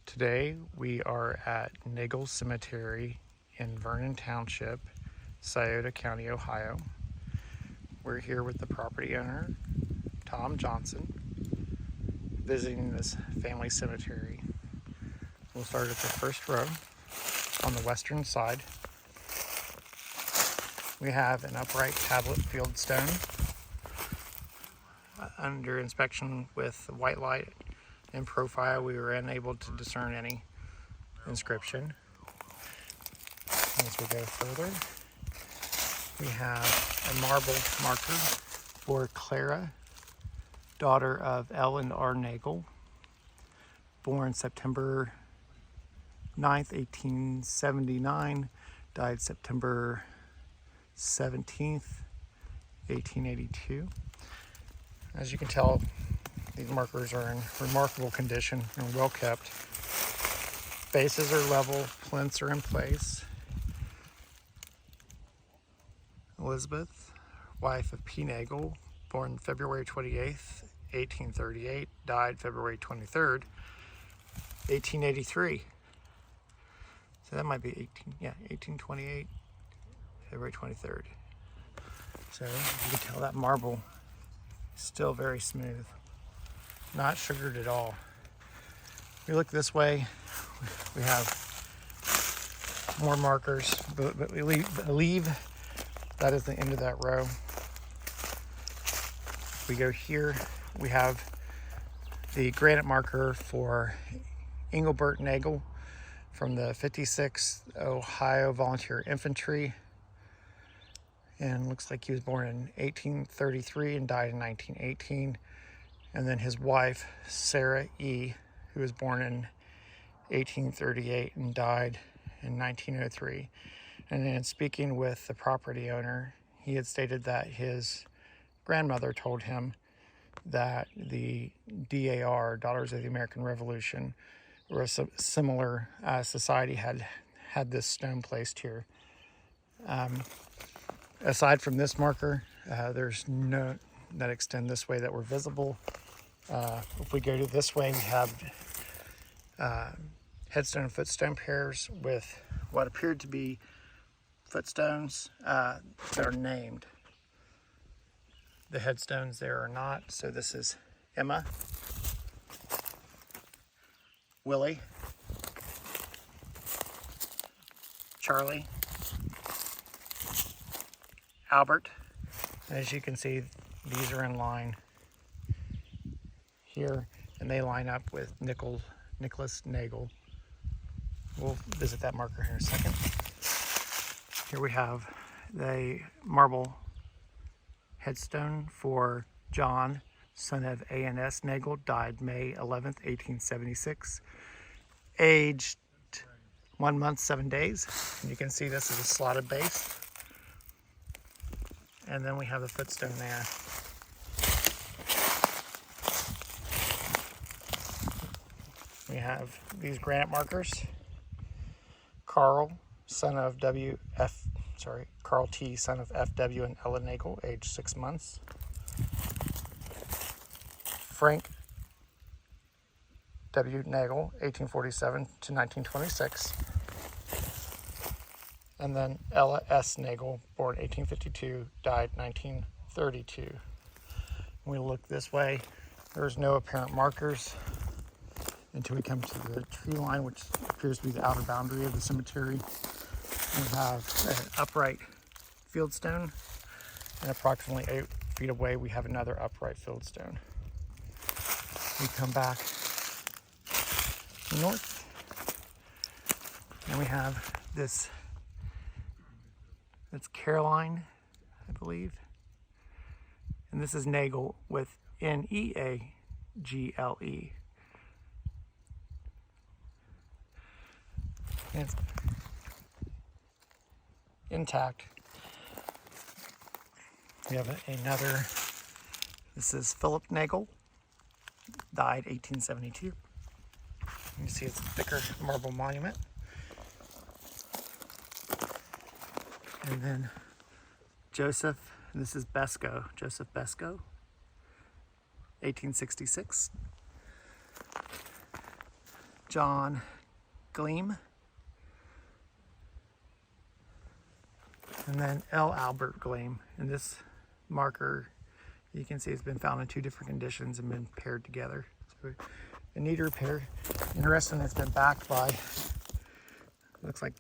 Today we are at Nagel Cemetery in Vernon Township, Scioto County, Ohio. We're here with the property owner, Tom Johnson, visiting this family cemetery. We'll start at the first row on the western side. We have an upright tablet fieldstone under inspection with white light and profile. We were unable to discern any inscription. As we go further, we have a marble marker for Clara, daughter of L and R Nagel, born September 9th, 1879, died September 17th, 1882. As you can tell, these markers are in remarkable condition and well kept. Bases are level, plinths are in place. Elizabeth, wife of P. Nagel, born February 28th, 1838, died February 23rd, 1883. So that might be 1828, February 23rd. So you can tell that marble is still very smooth, not sugared at all. We look this way, we have more markers, but we leave that is the end of that row. We go here, we have the granite marker for Engelbert Nagel from the 56th Ohio Volunteer Infantry. And looks like he was born in 1833 and died in 1918. And then his wife, Sarah E., who was born in 1838 and died in 1903. And in speaking with the property owner, he had stated that his grandmother told him that the DAR, Daughters of the American Revolution, or a similar society had this stone placed here. Aside from this marker, there's no that extend this way that were visible. If we go to this way, we have headstone and footstone pairs with what appeared to be footstones that are named. The headstones there are not. So this is Emma, Willie, Charlie, Albert. As you can see, these are in line here, and they line up with Nicholas Nagel. We'll visit that marker here in a second. Here we have the marble headstone for John, son of A.N.S. Nagel, died May 11th, 1876, aged 1 month, 7 days. And you can see this is a slotted base. And then we have the footstone there. We have these granite markers. Carl T, son of F.W. and Ellen Nagel, age 6 months. Frank W. Nagel, 1847 to 1926. And then Ella S. Nagel, born 1852, died 1932. When we look this way, there's no apparent markers until we come to the tree line, which appears to be the outer boundary of the cemetery. We have an upright fieldstone, and approximately 8 feet away, we have another upright fieldstone. We come back north, and we have this. That's Caroline, I believe. And this is Nagel with Neagle. And it's intact. We have another. This is Philip Nagel, died 1872. You can see it's a thicker marble monument. And then Joseph, and this is Besco, Joseph Besco, 1866. John Gleam, and then L. Albert Gleam. And this marker, you can see, it's been found in 2 different conditions and been paired together. So a neater pair. Interesting, it's been backed by, looks like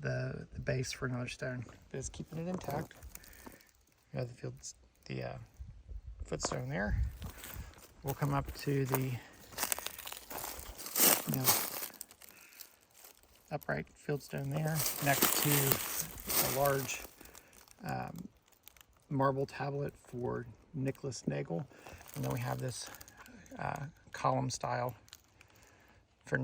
the base for another stone, but it's keeping it intact. You have the footstone there. We'll come up to the upright fieldstone there, next to a large marble tablet for Nicholas Nagel, and then we have this column style for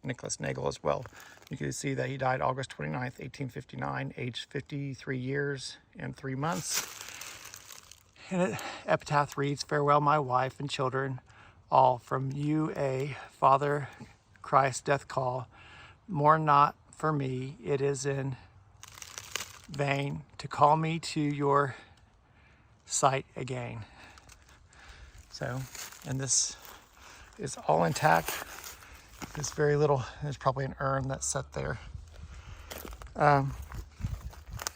Nicholas Nagel as well. You can see that he died August 29th, 1859, aged 53 years and 3 months. And epitaph reads, "Farewell, my wife and children, all from you a Father Christ doth call. Mourn not for me, it is in vain to call me to your sight again." So, and this is all intact. There's very little, there's probably an urn that's set there. And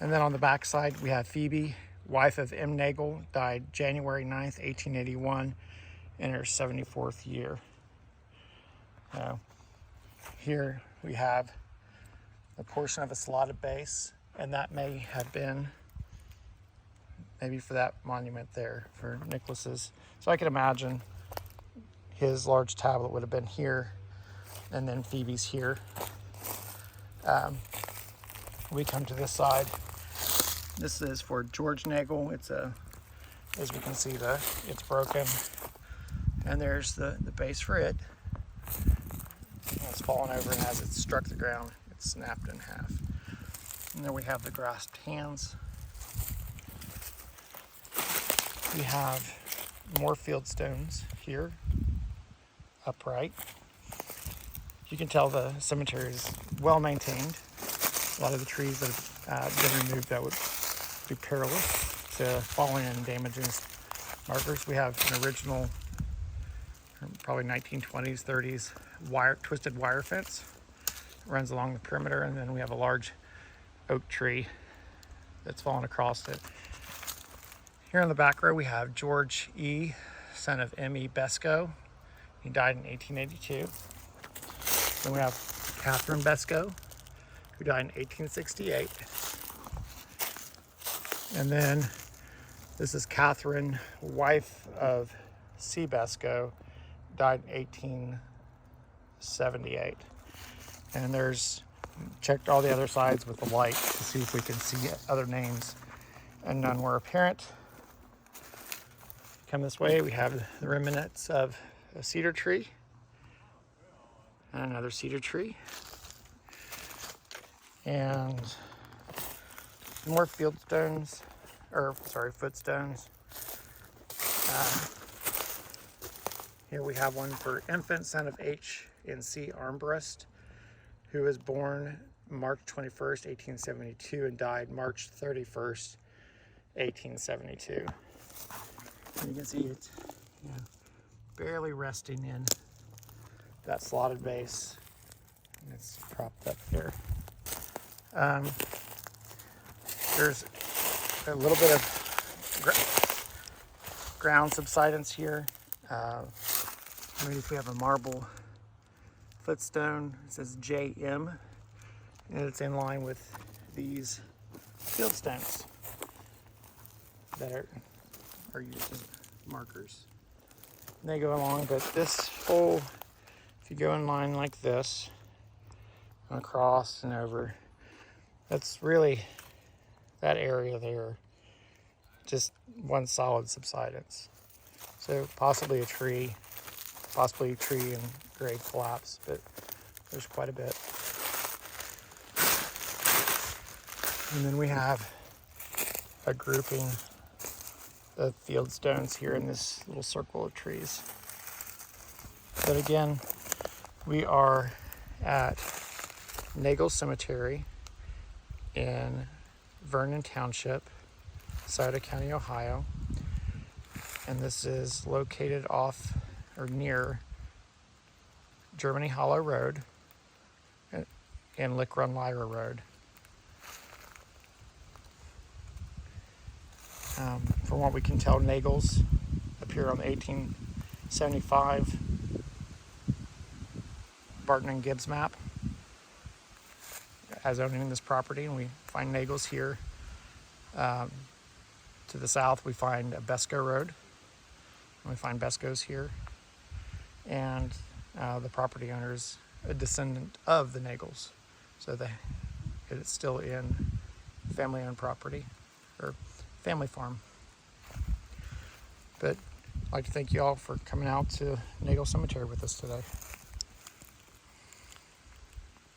then on the back side, we have Phoebe, wife of M. Nagel, died January 9th, 1881, in her 74th year. Here we have a portion of a slotted base, and that may have been maybe for that monument there for Nicholas's. So I could imagine his large tablet would have been here, and then Phoebe's here. We come to this side. This is for George Nagel. It's as we can see, it's broken, and there's the base for it. It's fallen over, and as it struck the ground, it snapped in half. And then we have the grasped hands. We have more fieldstones here, upright. You can tell the cemetery is well maintained. A lot of the trees that have been removed that would be perilous to falling and damaging markers. We have an original, probably 1920s, 30s twisted wire fence. It runs along the perimeter, and then we have a large oak tree that's fallen across it. Here in the back row we have George E., son of M.E. Besco. He died in 1882. Then we have Catherine Besco, who died in 1868. And then this is Catherine, wife of C. Besco, died in 1878. And checked all the other sides with the light to see if we can see other names, and none were apparent. Come this way, we have the remnants of a cedar tree and another cedar tree, and more footstones. Here we have one for infant, son of H. and C. Armbrust, who was born March 21st, 1872, and died March 31st, 1872. And you can see it's barely resting in that slotted base, and it's propped up there. There's a little bit of ground subsidence here. If we have a marble footstone, it says JM, and it's in line with these fieldstones that are used as markers. And they go along, but this whole, if you go in line like this, across and over, that's really that area there, just one solid subsidence. So possibly a tree and grade collapse, but there's quite a bit. And then we have a grouping of fieldstones here in this little circle of trees. But again, we are at Nagel Cemetery in Vernon Township, Scioto County, Ohio. And this is located off or near Germany Hollow Road. and Lick Run Lyra Road. From what we can tell, Nagel's appeared on the 1875 Barton and Gibbs map as owning this property, and we find Nagel's here. To the south, we find a Besco Road, and we find Besco's here, and the property owner is a descendant of the Nagels, so it's still in family-owned property or family farm. But I'd like to thank you all for coming out to Nagel Cemetery with us today.